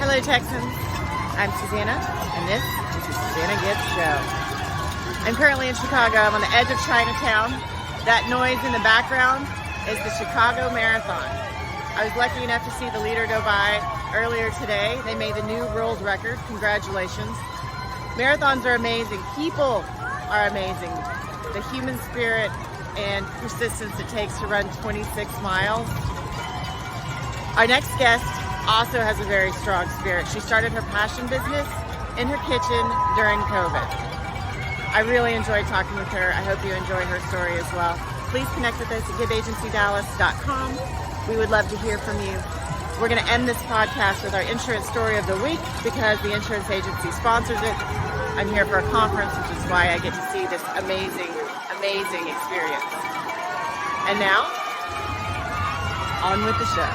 Hello, Texans. I'm Susanna, and this is the Susanna Gibbs Show. I'm currently in Chicago. I'm on the edge of Chinatown. That noise in the background is the Chicago Marathon. I was lucky enough to see the leader go by earlier today. They made the new world record. Congratulations. Marathons are amazing. People are amazing. The human spirit and persistence it takes to run 26 miles. Our next guest also has a very strong spirit. She started her passion business in her kitchen during COVID. I really enjoyed talking with her. I hope you enjoy her story as well. Please connect with us at giveagencydallas.com. We would love to hear from you. We're going to end this podcast with our insurance story of the week because the insurance agency sponsors it. I'm here for a conference, which is why I get to see this amazing, amazing experience. And now, on with the show.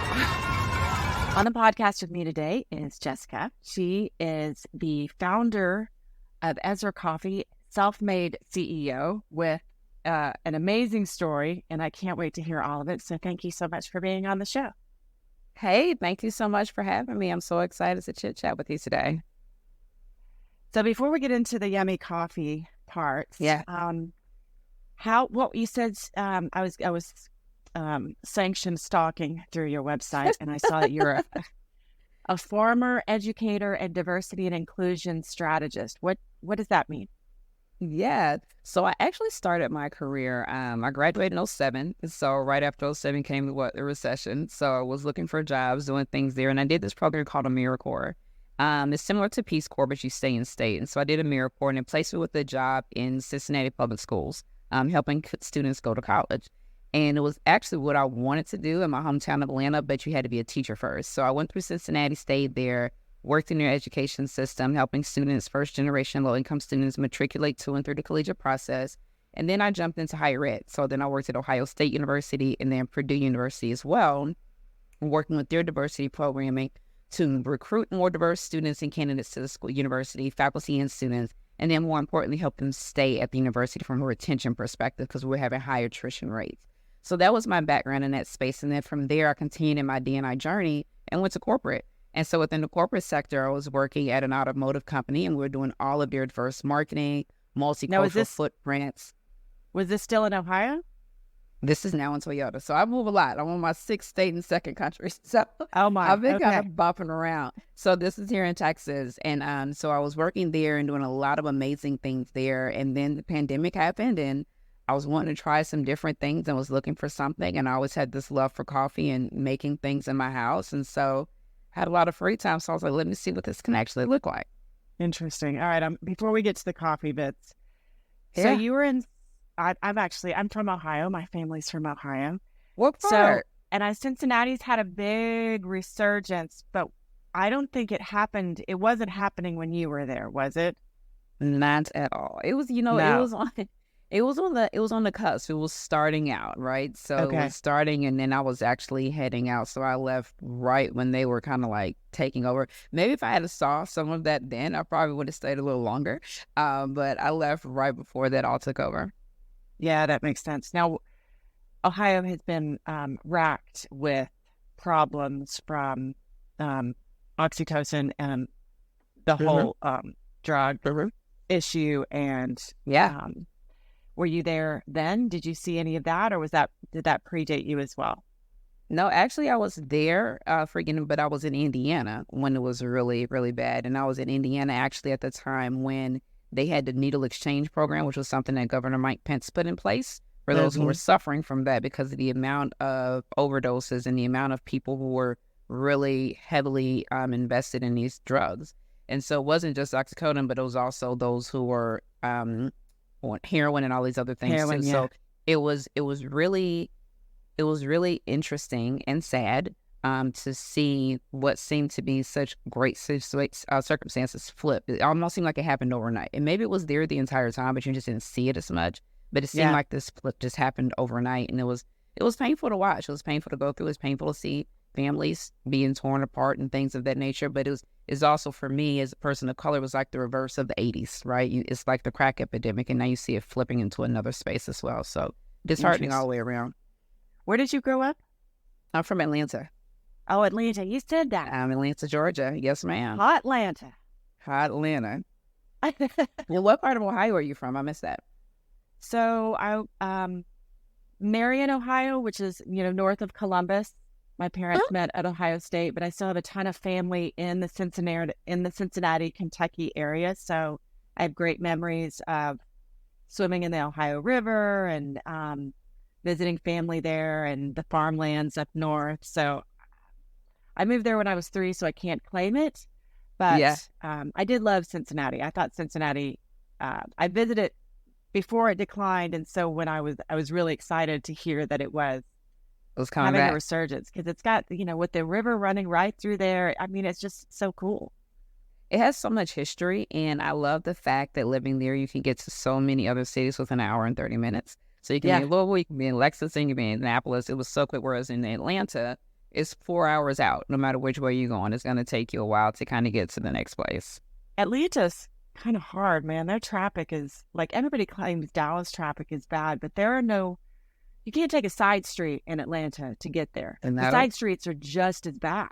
On the podcast with me today is Jessica. She is the founder of Ezra Coffee, self-made CEO with an amazing story, and I can't wait to hear all of it. So thank you so much for being on the show. Hey, thank you so much for having me. I'm so excited to chit-chat with you today. So before we get into the yummy coffee parts, what you said, I was sanctioned stalking through your website, and I saw that you're a former educator and diversity and inclusion strategist. What does that mean? Yeah, so I actually started my career. I graduated in 2007, so right after 2007 came the recession. So I was looking for jobs, doing things there, and I did this program called AmeriCorps. It's similar to Peace Corps, but you stay in state. And so I did AmeriCorps, and it placed me with a job in Cincinnati Public Schools, helping students go to college. And it was actually what I wanted to do in my hometown of Atlanta, but you had to be a teacher first. So I went through Cincinnati, stayed there, worked in their education system, helping students, first-generation low-income students, matriculate to and through the collegiate process. And then I jumped into higher ed. So then I worked at Ohio State University and then Purdue University as well, working with their diversity programming to recruit more diverse students and candidates to the school, university, faculty, and students. And then more importantly, help them stay at the university from a retention perspective because we're having high attrition rates. So that was my background in that space. And then from there, I continued in my D&I journey and went to corporate. And so within the corporate sector, I was working at an automotive company, and we were doing all of their diverse marketing, multicultural footprints. Was this still in Ohio? This is now in Toyota. So I move a lot. I'm on my 6th state and 2nd country. So I've been kind of bopping around. So this is here in Texas. And so I was working there and doing a lot of amazing things there. And then the pandemic happened, and I was wanting to try some different things and was looking for something. And I always had this love for coffee and making things in my house. And so I had a lot of free time. So I was like, let me see what this can actually look like. Interesting. All right. Before we get to the coffee bits. Yeah. So you were in, I'm from Ohio. My family's from Ohio. What part? Cincinnati's had a big resurgence, but I don't think it wasn't happening when you were there, was it? Not at all. It was, It was on the cusp. It was starting out, right? So It was starting, and then I was actually heading out. So I left right when they were kind of like taking over. Maybe if I had saw some of that then, I probably would have stayed a little longer. But I left right before that all took over. Yeah, that makes sense. Now, Ohio has been racked with problems from oxytocin and the whole drug issue. And were you there then? Did you see any of that, or did that predate you as well? No, actually, I was there but I was in Indiana when it was really, really bad. And I was in Indiana actually at the time when they had the needle exchange program, which was something that Governor Mike Pence put in place for those who were suffering from that because of the amount of overdoses and the amount of people who were really heavily invested in these drugs. And so it wasn't just oxycodone, but it was also those who were on heroin and all these other things too. Yeah. So it was really interesting and sad to see what seemed to be such great circumstances flip. It almost seemed like it happened overnight. And maybe it was there the entire time, but you just didn't see it as much. But it seemed like this flip just happened overnight. And it was painful to watch. It was painful to go through. It was painful to see families being torn apart and things of that nature. But it's also, for me as a person of color, it was like the reverse of the 80s, right? It's like the crack epidemic, and now you see it flipping into another space as well. So disheartening all the way around. Where did you grow up? I'm from Atlanta. Oh, Atlanta. You said that. I'm in Atlanta, Georgia. Yes, ma'am. Hot Atlanta. Hot Atlanta. Well, what part of Ohio are you from? I missed that. So Marion, Ohio, which is, north of Columbus. My parents met at Ohio State, but I still have a ton of family in the Cincinnati, Kentucky area. So I have great memories of swimming in the Ohio River and visiting family there and the farmlands up north. So I moved there when I was 3, so I can't claim it. But I did love Cincinnati. I thought Cincinnati, I visited before it declined. And so when I was really excited to hear that it was coming having back. a resurgence, because it's got, with the river running right through there. I mean, it's just so cool. It has so much history, and I love the fact that living there, you can get to so many other cities within an hour and 30 minutes. So you can be in Louisville, you can be in Lexington, you can be in Annapolis. It was so quick, whereas in Atlanta, it's 4 hours out. No matter which way you're going, it's going to take you a while to kind of get to the next place. Atlanta's kind of hard, man. Their traffic is, like, everybody claims Dallas traffic is bad, but you can't take a side street in Atlanta to get there. And the side streets are just as bad.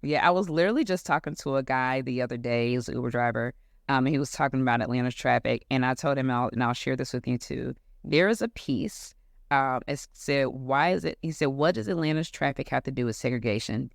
Yeah, I was literally just talking to a guy the other day. He was an Uber driver. And he was talking about Atlanta's traffic. And I told him, and I'll share this with you too. There is a piece. It said, why is it? He said, what does Atlanta's traffic have to do with segregation? ...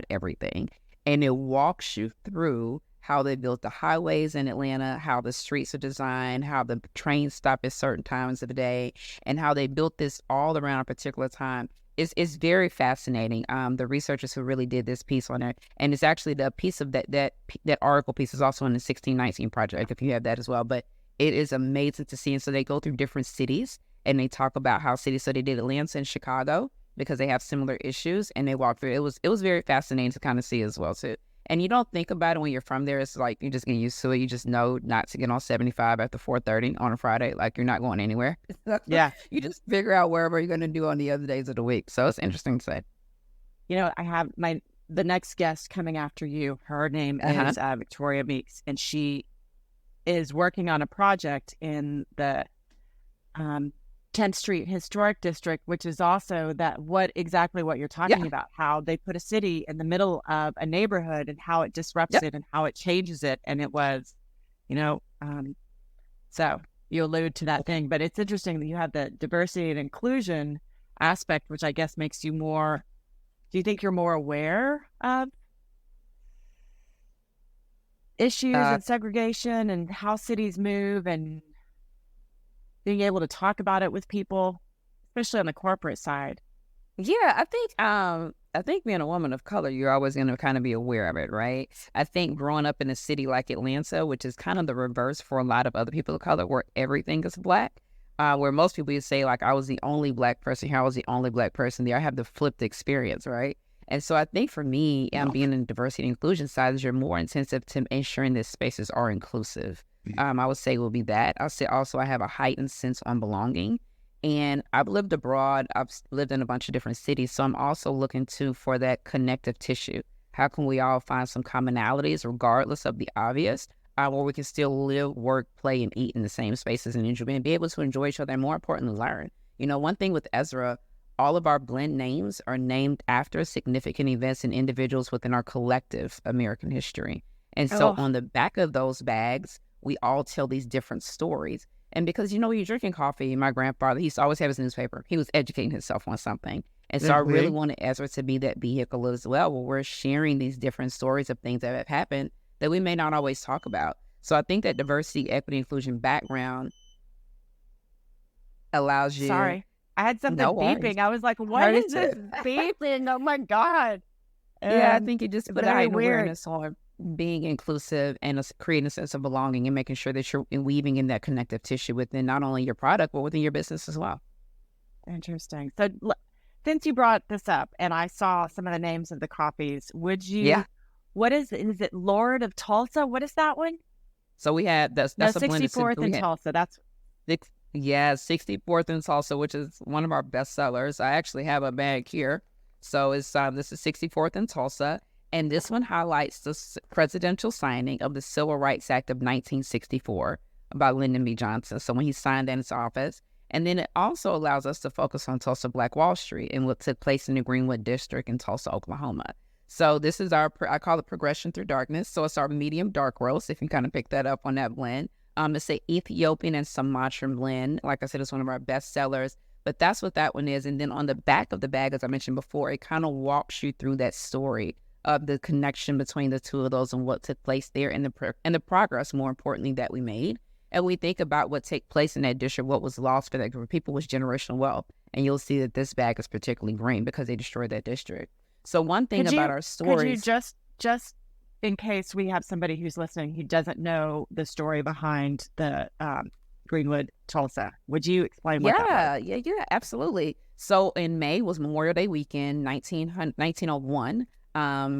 Everything. And it walks you through how they built the highways in Atlanta, how the streets are designed, how the trains stop at certain times of the day, and how they built this all around a particular time. It's very fascinating. The researchers who really did this piece on it, and it's actually the piece of that article piece is also in the 1619 project, if you have that as well. But it is amazing to see. And so they go through different cities and they talk about how cities. So they did Atlanta and Chicago because they have similar issues, and they walk through. It was very fascinating to kind of see as well too. And you don't think about it when you're from there. It's like you just get used to it. You just know not to get on 75 after 4:30 on a Friday. Like you're not going anywhere. Yeah. You just figure out wherever you're going to do on the other days of the week. So it's interesting to say. I have the next guest coming after you. Her name is Victoria Meeks, and she is working on a project in the 10th Street Historic District, which is also exactly what you're talking about, how they put a city in the middle of a neighborhood and how it disrupts it and how it changes it. And it was, so you allude to that thing, but it's interesting that you have the diversity and inclusion aspect, which I guess makes you more, do you think you're more aware of issues and segregation and how cities move and being able to talk about it with people, especially on the corporate side? Yeah, I think being a woman of color, you're always going to kind of be aware of it, right? I think growing up in a city like Atlanta, which is kind of the reverse for a lot of other people of color, where everything is Black, where most people would say, like, I was the only Black person here, I was the only Black person there. I have the flipped experience, right? And so I think for me, being in the diversity and inclusion side, you're more intensive to ensuring that spaces are inclusive. I would say will be that. I'll say also I have a heightened sense on belonging. And I've lived abroad. I've lived in a bunch of different cities. So I'm also looking for that connective tissue. How can we all find some commonalities regardless of the obvious, where we can still live, work, play, and eat in the same spaces and enjoy and be able to enjoy each other and more importantly, learn. One thing with Ezra, all of our blend names are named after significant events and individuals within our collective American history. And so on the back of those bags, we all tell these different stories. And because, when you're drinking coffee, my grandfather, he used to always have his newspaper. He was educating himself on something. And so I really wanted Ezra to be that vehicle as well, where we're sharing these different stories of things that have happened that we may not always talk about. So I think that diversity, equity, inclusion background allows you. Sorry, I had something beeping. I was like, what is this beeping? Oh my God. Yeah, I think it just put a heightened awareness on being inclusive and creating a sense of belonging and making sure that you're weaving in that connective tissue within not only your product, but within your business as well. Interesting. So since you brought this up and I saw some of the names of the coffees, would you, what is it Lord of Tulsa? What is that one? So we had, that's 64th in Tulsa. That's 64th in Tulsa, which is one of our best sellers. I actually have a bag here. So it's this is 64th in Tulsa. And this one highlights the presidential signing of the Civil Rights Act of 1964 by Lyndon B. Johnson. So when he signed that in his office, And then it also allows us to focus on Tulsa Black Wall Street and what took place in the Greenwood District in Tulsa, Oklahoma. So this is I call it progression through darkness. So it's our medium dark roast, if you kind of pick that up on that blend. It's an Ethiopian and Sumatran blend. Like I said, it's one of our best sellers. But that's what that one is. And then on the back of the bag, as I mentioned before, it kind of walks you through that story of the connection between the two of those and what took place there and the progress, more importantly, that we made. And we think about what took place in that district, what was lost for that group of people was generational wealth. And you'll see that this bag is particularly green because they destroyed that district. So one thing about our stories... Could you just in case we have somebody who's listening who doesn't know the story behind the Greenwood Tulsa, would you explain what that was? Yeah, absolutely. So in May was Memorial Day weekend, 1901.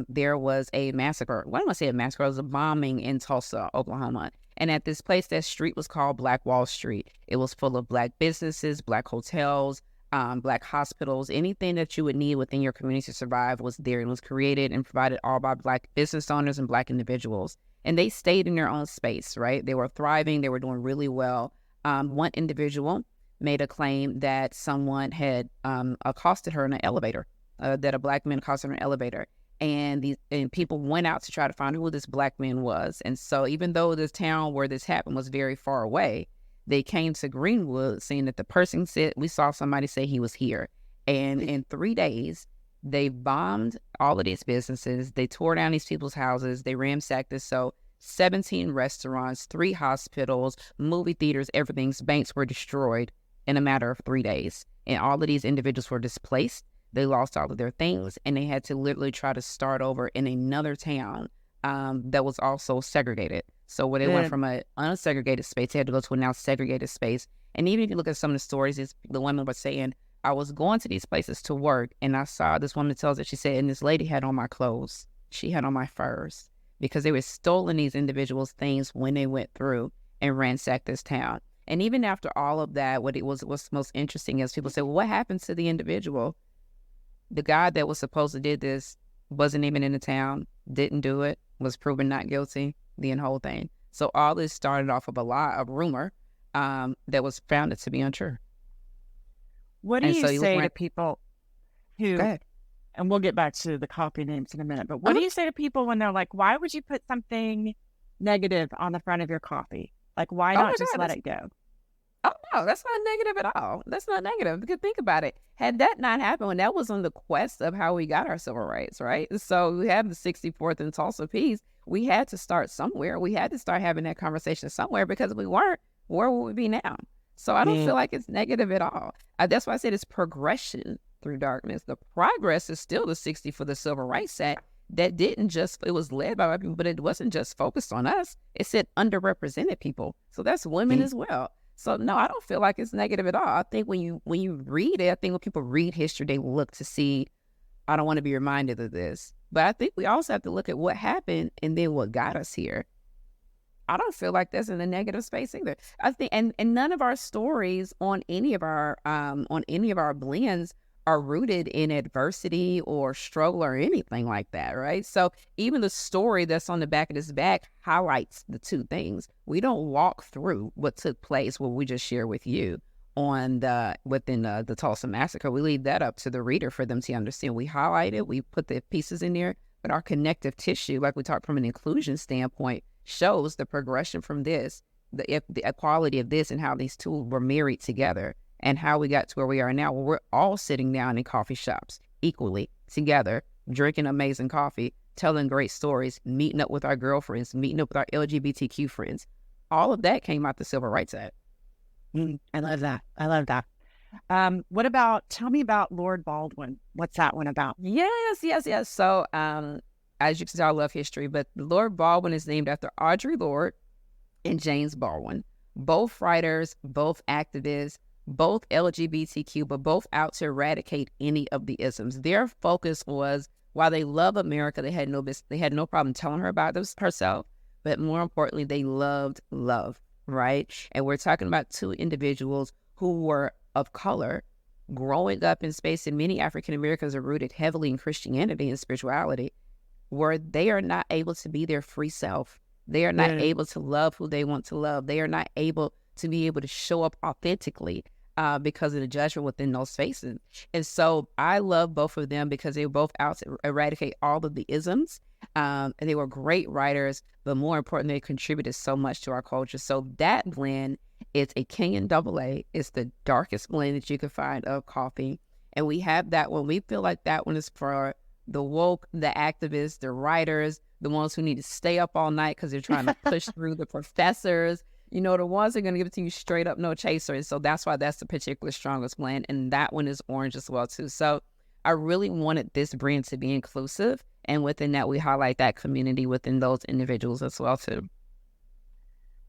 There was a massacre. Why don't I say a massacre? It was a bombing in Tulsa, Oklahoma. And at this place, that street was called Black Wall Street. It was full of Black businesses, Black hotels, Black hospitals. Anything that you would need within your community to survive was there and was created and provided all by Black business owners and Black individuals. And they stayed in their own space, right? They were thriving. They were doing really well. One individual made a claim that someone had accosted her in an elevator, that a Black man accosted her in an elevator. And people went out to try to find who this Black man was. And so even though this town where this happened was very far away, they came to Greenwood saying that the person said, we saw somebody say he was here. And in 3 days, they bombed all of these businesses. They tore down these people's houses. They ransacked this. So 17 restaurants, 3 hospitals, movie theaters, everything's banks were destroyed in a matter of 3 days. And all of these individuals were displaced. They lost all of their things, and they had to literally try to start over in another town that was also segregated. So when they went from an unsegregated space, they had to go to a now segregated space. And even if you look at some of the stories, the women were saying, I was going to these places to work, and I saw this woman tells it, she said, and this lady had on my clothes. She had on my furs because they were stolen these individuals' things when they went through and ransacked this town. And even after all of that, what's most interesting is people say, well, what happened to the individual? The guy that was supposed to did this wasn't even in the town, didn't do it, was proven not guilty, the whole thing. So all this started off of a lie, a rumor that was founded to be untrue. What do you say to people who, and we'll get back to the coffee names in a minute, but what do you say to people when they're like, why would you put something negative on the front of your coffee? Like, why not just let it go? Oh, no, that's not negative at all. That's not negative. Because think about it. Had that not happened, when that was on the quest of how we got our civil rights, right? So we have the 64th and Tulsa Peace. We had to start somewhere. We had to start having that conversation somewhere because if we weren't, where would we be now? So I don't feel like it's negative at all. That's why I said it's progression through darkness. The progress is still the 60 for the Civil Rights Act. That didn't just, it was led by white people, but it wasn't just focused on us. It said underrepresented people. So that's women as well. So no, I don't feel like it's negative at all. I think when you read it, I think when people read history, they look to see, I don't want to be reminded of this. But I think we also have to look at what happened and then what got us here. I don't feel like that's in a negative space either. I think, and none of our stories on any of our blends are rooted in adversity or struggle or anything like that, right? So even the story that's on the back of this bag highlights the 2 things. We don't walk through what took place, what we just share with you on within the Tulsa Massacre. We leave that up to the reader for them to understand. We highlight it, we put the pieces in there, but our connective tissue, like we talked from an inclusion standpoint, shows the progression from this, the equality of this and how these 2 were married together. And how we got to where we are now, where we're all sitting down in coffee shops equally together, drinking amazing coffee, telling great stories, meeting up with our girlfriends, meeting up with our LGBTQ friends. All of that came out the Civil Rights Act. I love that. Tell me about Lord Baldwin. What's that one about? Yes. So as you can tell, I love history, but Lord Baldwin is named after Audre Lorde and James Baldwin, both writers, both activists, both LGBTQ, but both out to eradicate any of the isms. Their focus was, while they love America, they had no problem telling her about herself, but more importantly, they loved love, right? And we're talking about 2 individuals who were of color, growing up in space, and many African Americans are rooted heavily in Christianity and spirituality, where they are not able to be their free self. They are not able to love who they want to love. They are not able to be able to show up authentically. because of the judgment within those spaces. And so I love both of them because they were both out to eradicate all of the isms. And they were great writers, but more importantly, they contributed so much to our culture. So that blend is a Kenyan double A. It's the darkest blend that you can find of coffee. And we have that one. We feel like that one is for the woke, the activists, the writers, the ones who need to stay up all night because they're trying to push through the professors. You know, the ones that are going to give it to you straight up, no chaser. And so that's why that's the particular strongest blend. And that one is orange as well, too. So I really wanted this brand to be inclusive. And within that, we highlight that community within those individuals as well, too.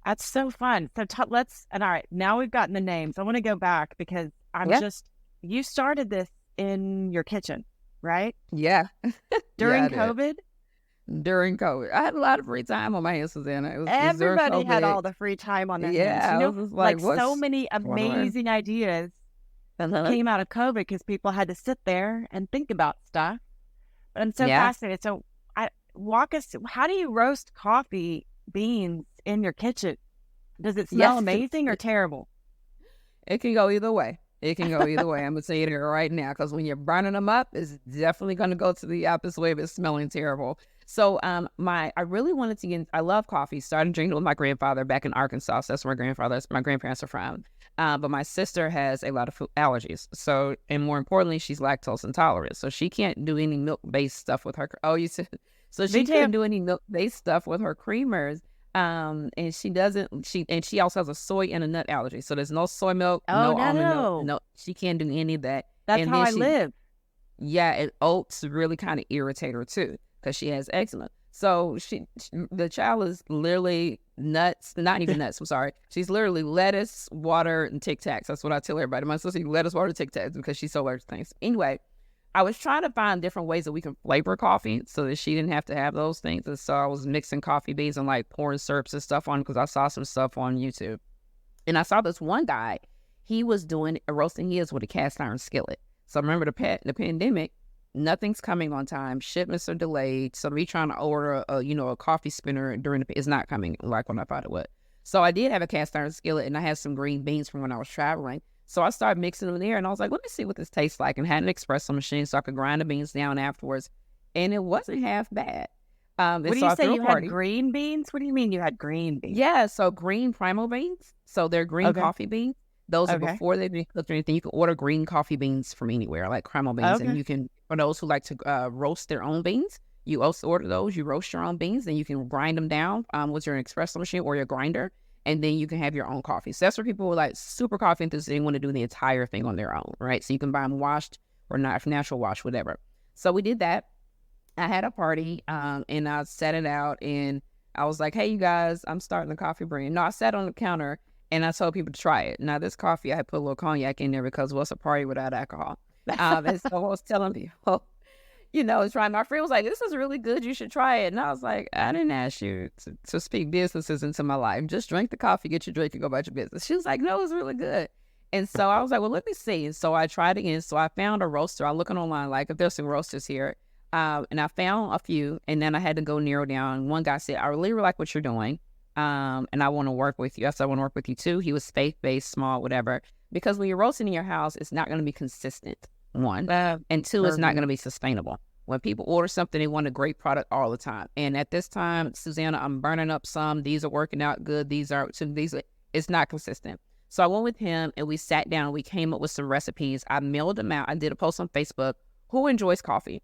That's so fun. So all right, now we've gotten the names. I want to go back because you started this in your kitchen, right? Yeah. During COVID? During COVID. I had a lot of free time on my hands, Susanna. Everybody had all the free time on their hands. You know, like so many amazing ideas came out of COVID because people had to sit there and think about stuff. But I'm so fascinated. So walk us, how do you roast coffee beans in your kitchen? Does it smell amazing or terrible? It can go either way. I'm going to say it here right now because when you're burning them up, it's definitely going to go to the opposite way of it smelling terrible. So I really wanted to get, I love coffee. Started drinking with my grandfather back in Arkansas. So that's where my grandparents are from. But my sister has a lot of food allergies. So, and more importantly, she's lactose intolerant. So she can't do any milk-based stuff with her. So she couldn't do any milk-based stuff with her creamers. And she also has a soy and a nut allergy. So there's no soy milk, no almond milk. No, she can't do any of that. That's how I live. Yeah, and oats really kind of irritate her too because she has eczema. So the child is literally nuts, not even nuts, I'm sorry. She's literally lettuce, water, and Tic Tacs. That's what I tell everybody. My sister, lettuce, water, Tic Tacs because she's so allergic to things. Anyway, I was trying to find different ways that we can flavor coffee so that she didn't have to have those things. And so I was mixing coffee beans and like pouring syrups and stuff on because I saw some stuff on YouTube. And I saw this one guy, he was doing roasting his with a cast iron skillet. So remember the pandemic, nothing's coming on time. Shipments are delayed. So me trying to order a coffee spinner it's not coming like when I thought it would. So I did have a cast iron skillet and I had some green beans from when I was traveling. So I started mixing them there and I was like, let me see what this tastes like, and had an espresso machine so I could grind the beans down afterwards. And it wasn't half bad. What do you say you had green beans? What do you mean you had green beans? Yeah, so green primal beans. So they're green coffee beans. Those are before they've been cooked or anything. You can order green coffee beans from anywhere, like primal beans. And you can, for those who like to roast their own beans, you also order those. You roast your own beans, and you can grind them down with your espresso machine or your grinder. And then you can have your own coffee. So that's for people who are like super coffee enthusiasts. They want to do the entire thing on their own, right? So you can buy them washed or not, natural wash, whatever. So we did that. I had a party and I set it out and I was like, hey, you guys, I'm starting a coffee brand. No, I sat on the counter and I told people to try it. Now, this coffee, I had put a little cognac in there because what's a party without alcohol? And so I was telling people, trying. My friend was like, this is really good. You should try it. And I was like, I didn't ask you to speak businesses into my life. Just drink the coffee, get your drink, and go about your business. She was like, no, it's really good. And so I was like, well, let me see. And so I tried again. So I found a roaster. I'm looking online, like if there's some roasters here. And I found a few. And then I had to go narrow down. One guy said, I really like what you're doing. And I want to work with you. I said, I want to work with you too. He was faith-based, small, whatever. Because when you're roasting in your house, it's not going to be consistent. One. And two, it's not going to be sustainable. When people order something, they want a great product all the time. And at this time, Susanna, I'm burning up some. These are working out good. It's not consistent. So I went with him and we sat down. We came up with some recipes. I mailed them out. I did a post on Facebook. Who enjoys coffee?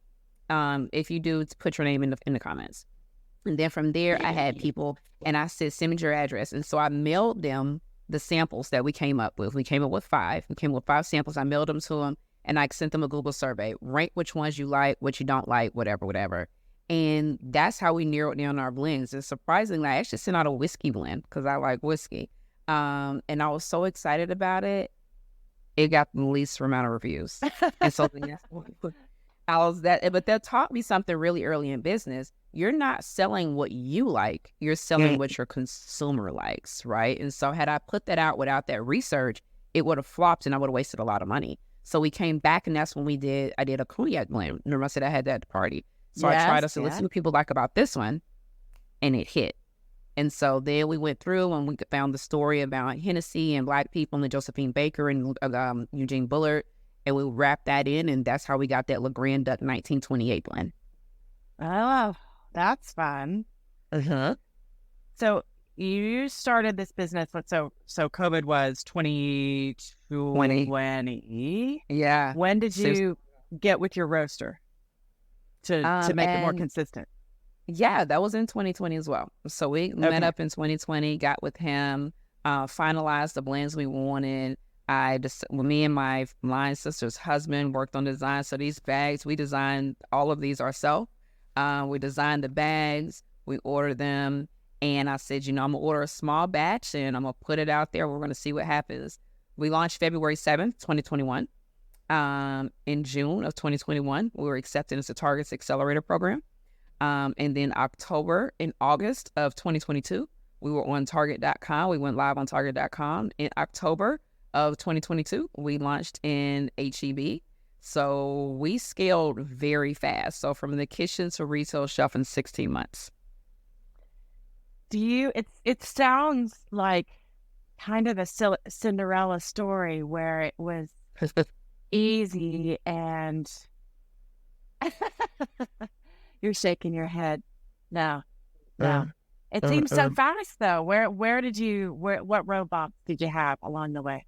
If you do, put your name in the comments. And then from there, I had people and I said, send me your address. And so I mailed them the samples that we came up with. We came up with 5. We came up with 5 samples. I mailed them to them. And I sent them a Google survey. Rank which ones you like, what you don't like, whatever. And that's how we narrowed down our blends. And surprisingly, I actually sent out a whiskey blend because I like whiskey. And I was so excited about it. It got the least amount of reviews. And so but that taught me something really early in business. You're not selling what you like. You're selling what your consumer likes, right? And so had I put that out without that research, it would have flopped and I would have wasted a lot of money. So we came back, and that's when I did a cognac blend. Remember I said I had that at the party. So I tried to say, let's see what people like about this one, and it hit. And so then we went through and we found the story about Hennessy and Black people and Josephine Baker and Eugene Bullard. And we wrapped that in, and that's how we got that LeGrand Duck 1928 blend. Oh, that's fun. Uh-huh. So you started this business. So COVID was 2020. Yeah. When did you get with your roaster to make it more consistent? Yeah, that was in 2020 as well. So we met up in 2020, got with him, finalized the blends we wanted. Me and my line sister's husband worked on design. So these bags, we designed all of these ourselves. We designed the bags, we ordered them. And I said, I'm going to order a small batch and I'm going to put it out there. We're going to see what happens. We launched February 7th, 2021. In June of 2021, we were accepted into Target's Accelerator Program. And then October and August of 2022, we were on Target.com. We went live on Target.com. In October of 2022, we launched in HEB. So we scaled very fast. So from the kitchen to retail shelf in 16 months. It sounds like kind of a Cinderella story where it was easy and you're shaking your head. No. It seems so fast though. What roadblocks did you have along the way?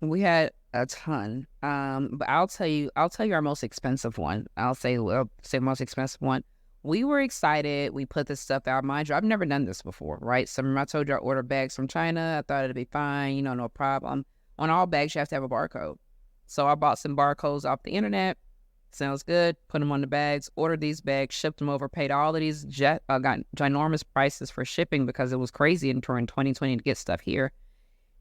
We had a ton. But I'll tell you our most expensive one. I'll say most expensive one. We were excited. We put this stuff out. Mind you, I've never done this before, right? So remember I told you I ordered bags from China. I thought it'd be fine, no problem. On all bags, you have to have a barcode. So I bought some barcodes off the internet. Sounds good. Put them on the bags, ordered these bags, shipped them over, paid all of these got ginormous prices for shipping because it was crazy in 2020 to get stuff here.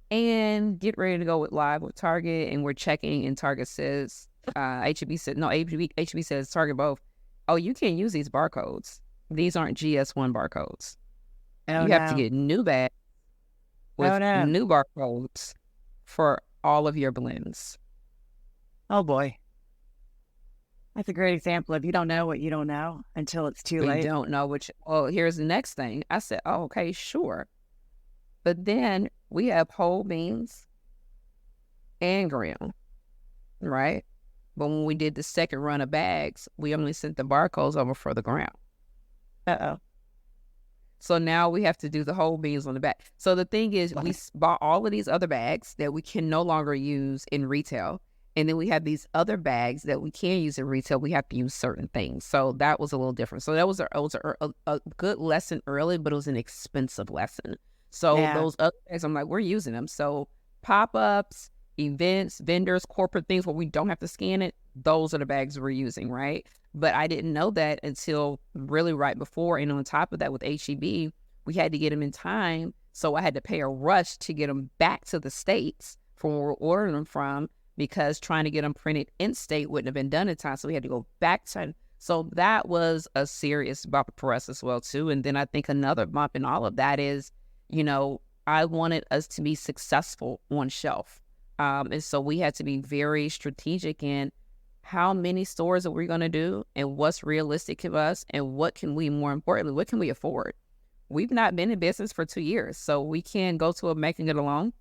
And get ready to go live with Target. And we're checking, and Target says, HEB says, Target both, oh, you can't use these barcodes. These aren't GS1 barcodes. You have to get new bags with new barcodes for all of your blends. Oh, boy. That's a great example of you don't know what you don't know until it's too late. You don't know here's the next thing. I said, oh, okay, sure. But then we have whole beans and ground, right? But when we did the second run of bags, we only sent the barcodes over for the ground. Uh-oh. So now we have to do the whole beans on the back. So the thing is, we bought all of these other bags that we can no longer use in retail. And then we have these other bags that we can use in retail. We have to use certain things. So that was a little different. So that was a good lesson early, but it was an expensive lesson. So those other bags, I'm like, we're using them. So pop-ups, events, vendors, corporate things where we don't have to scan it, those are the bags we're using, right? But I didn't know that until really right before. And on top of that, with HEB, we had to get them in time. So I had to pay a rush to get them back to the States from where we're ordering them from, because trying to get them printed in state wouldn't have been done in time. So we had to go back to. So that was a serious bump for us as well, too. And then I think another bump in all of that is, I wanted us to be successful on shelf. And so we had to be very strategic in how many stores are we going to do and what's realistic of us and what can we afford? We've not been in business for 2 years, so we can't go to a making it alone.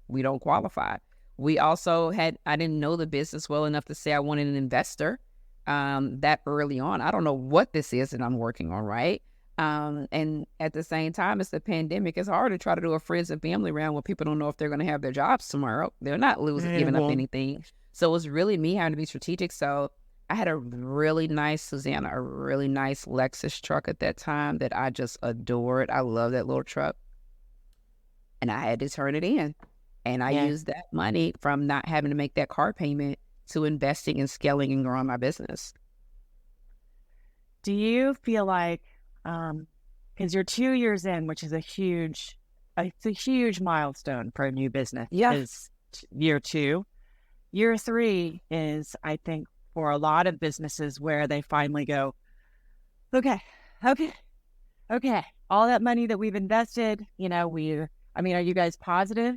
We don't qualify. We also I didn't know the business well enough to say I wanted an investor that early on. I don't know what this is that I'm working on, right? And at the same time, it's the pandemic. It's hard to try to do a friends and family round when people don't know if they're going to have their jobs tomorrow. They're not giving up anything. So it was really me having to be strategic. So I had a really nice Lexus truck at that time that I just adored. I love that little truck. And I had to turn it in. And I used that money from not having to make that car payment to investing and scaling and growing my business. Do you feel like, because you're 2 years in, which is a huge milestone for a new business. Yeah. Is year 2. Year 3 is, I think, for a lot of businesses where they finally go, okay. All that money that we've invested, are you guys positive?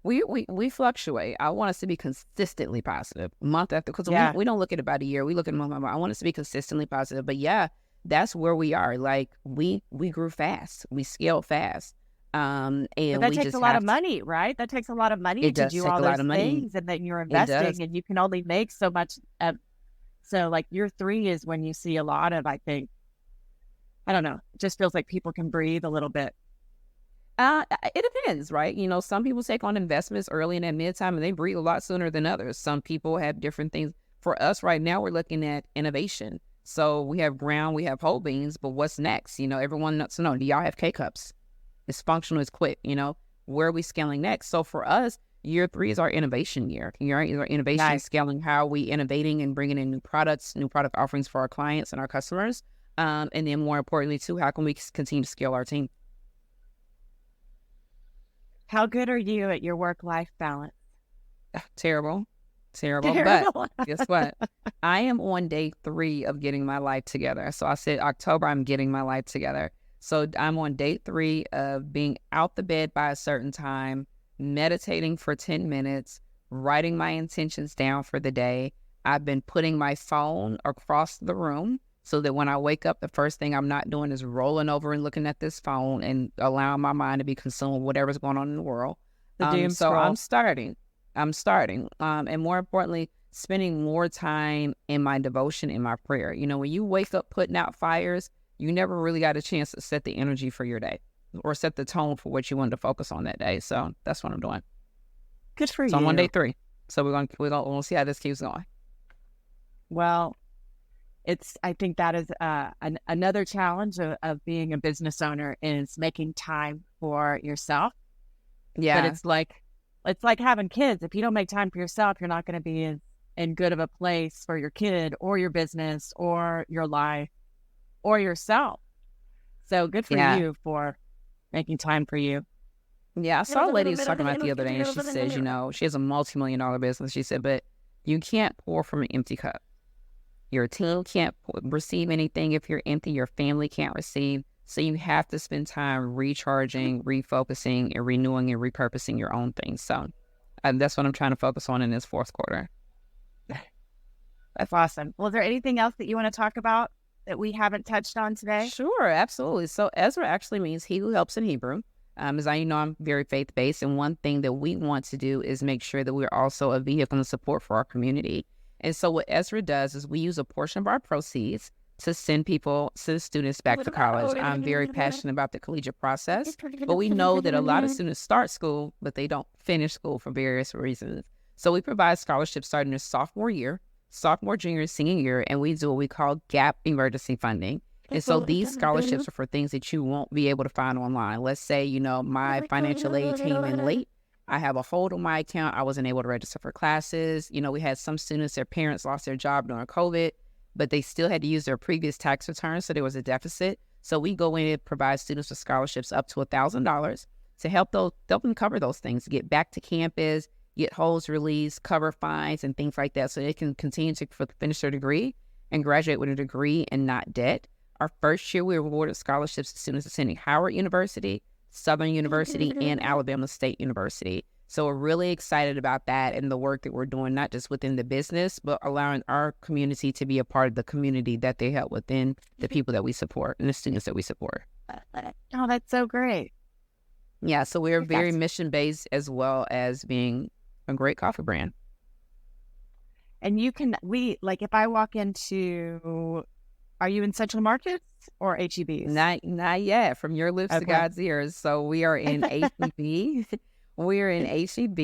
We fluctuate. I want us to be consistently positive month after, because we don't look at about a year. We look at month by month. I want us to be consistently positive. But yeah, that's where we are. Like we grew fast, we scaled fast, But and that we takes a just lot of have to. money, right? That takes a lot of money It to does do take all a lot those of money. things, and then you're It does. investing, and you can only make so much. So like year three is when you see a lot of, I think, I don't know, it just feels like people can breathe a little bit. It depends, right? You know, some people take on investments early in that mid time and they breathe a lot sooner than others. Some people have different things. For us right now, we're looking at innovation. So we have ground, we have whole beans, but what's next? You know, everyone wants to know, do y'all have K-cups? It's functional, it's quick, you know, where are we scaling next? So for us, year three is our innovation year. Right? Is our innovation Nice. scaling, how are we innovating and bringing in new products, new product offerings for our clients and our customers. And then more importantly too, how can we continue to scale our team? How good are you at your work-life balance? Terrible. But Terrible. guess what? I am on day 3 of getting my life together. So I said October, I'm getting my life together. So I'm on day 3 of being out the bed by a certain time, meditating for 10 minutes, writing my intentions down for the day. I've been putting my phone across the room so that when I wake up, the first thing I'm not doing is rolling over and looking at this phone and allowing my mind to be consumed with whatever's going on in the world. The doom So scroll. I'm starting. And more importantly, spending more time in my devotion, in my prayer. You know, when you wake up putting out fires, you never really got a chance to set the energy for your day or set the tone for what you wanted to focus on that day. So that's what I'm doing. Good for So you. I'm on day 3. So we'll see how this keeps going. Well, I think that is another challenge of being a business owner is making time for yourself. Yeah. But it's like having kids. If you don't make time for yourself, you're not going to be in good of a place for your kid or your business or your life or yourself. So good for you for making time for you. Yeah, I saw a lady was talking about the other day, and she says, you know, she has a multi-million-dollar business. She said, but you can't pour from an empty cup. Your team can't receive anything if you're empty. Your family can't receive. So you have to spend time recharging, refocusing, and renewing and repurposing your own things. So that's what I'm trying to focus on in this fourth quarter. That's awesome. Well, is there anything else that you want to talk about that we haven't touched on today? Sure, absolutely. So Ezra actually means he who helps in Hebrew. As I know, I'm very faith-based, and one thing that we want to do is make sure that we're also a vehicle of support for our community. And so what Ezra does is we use a portion of our proceeds to send students back to college. I'm very passionate about the collegiate process, but we know that a lot of students start school, but they don't finish school for various reasons. So we provide scholarships starting their sophomore year, junior, senior year, and we do what we call gap emergency funding. And so these scholarships are for things that you won't be able to find online. Let's say, you know, my financial aid came in late. I have a hold on my account. I wasn't able to register for classes. You know, we had some students, their parents lost their job during COVID, but they still had to use their previous tax returns, so there was a deficit. So we go in and provide students with scholarships up to $1,000 to help them cover those things, get back to campus, get holds released, cover fines, and things like that, so they can continue to finish their degree and graduate with a degree and not debt. Our first year, we awarded scholarships to students attending Howard University, Southern University, and Alabama State University. So we're really excited about that and the work that we're doing, not just within the business, but allowing our community to be a part of the community that they help within the people that we support and the students that we support. Oh, that's so great. Yeah, so we're very mission-based as well as being a great coffee brand. And if I walk into, are you in Central Markets or HEBs? Not yet. From your lips to God's ears. So we are in HEB. We're in HEB.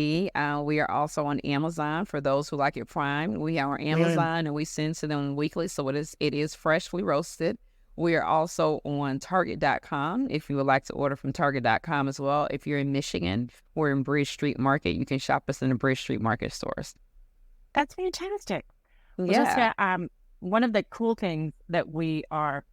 We are also on Amazon for those who like it prime. We are on Amazon and we send to them weekly. So it is freshly roasted. We are also on Target.com if you would like to order from Target.com as well. If you're in Michigan, we're in Bridge Street Market. You can shop us in the Bridge Street Market stores. That's fantastic. Yeah. Well, Jessica, one of the cool things that we are,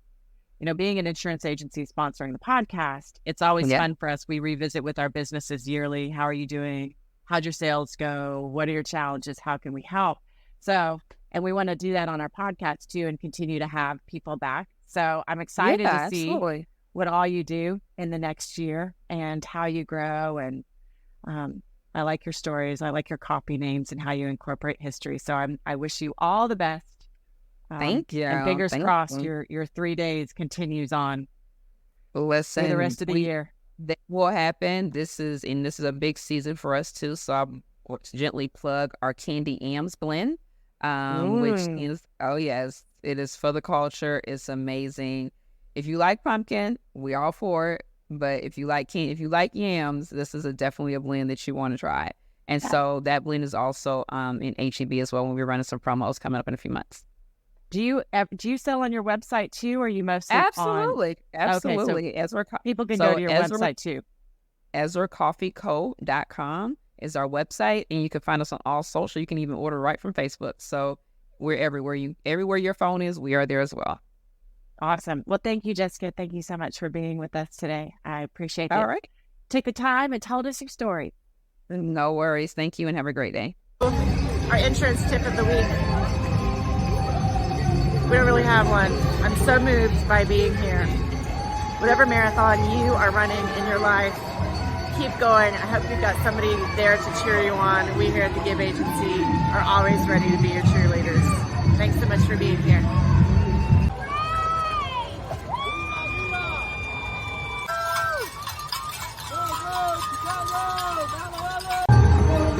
being an insurance agency sponsoring the podcast, it's always fun for us. We revisit with our businesses yearly. How are you doing? How'd your sales go? What are your challenges? How can we help? So, and we want to do that on our podcast too and continue to have people back. So I'm excited to see what all you do in the next year and how you grow. And I like your stories. I like your copy names and how you incorporate history. So I wish you all the best Thank you. And fingers Thank crossed, you. your 3 days continues on Listen, through the rest of the year. that will happen. This is a big season for us too. So I'll gently plug our Candy Yams blend, which is, oh yes, it is for the culture. It's amazing. If you like pumpkin, we all for it. But if you like yams, this is definitely a blend that you want to try. And so that blend is also in HEB as well when we're running some promos coming up in a few months. Do you sell on your website too, or are you mostly Absolutely. Okay, Ezra, people can go to your Ezra, website too. EzraCoffeeCo.com is our website, and you can find us on all social. You can even order right from Facebook. So we're everywhere. Everywhere your phone is, we are there as well. Awesome. Well, thank you, Jessica. Thank you so much for being with us today. I appreciate it. All right. Take the time and tell us your story. No worries. Thank you, and have a great day. Our insurance tip of the week. We don't really have one. I'm so moved by being here. Whatever marathon you are running in your life, keep going. I hope you've got somebody there to cheer you on. We here at the Give Agency are always ready to be your cheerleaders. Thanks so much for being here.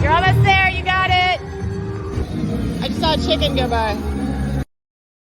You're almost there. You got it. I just saw a chicken go by.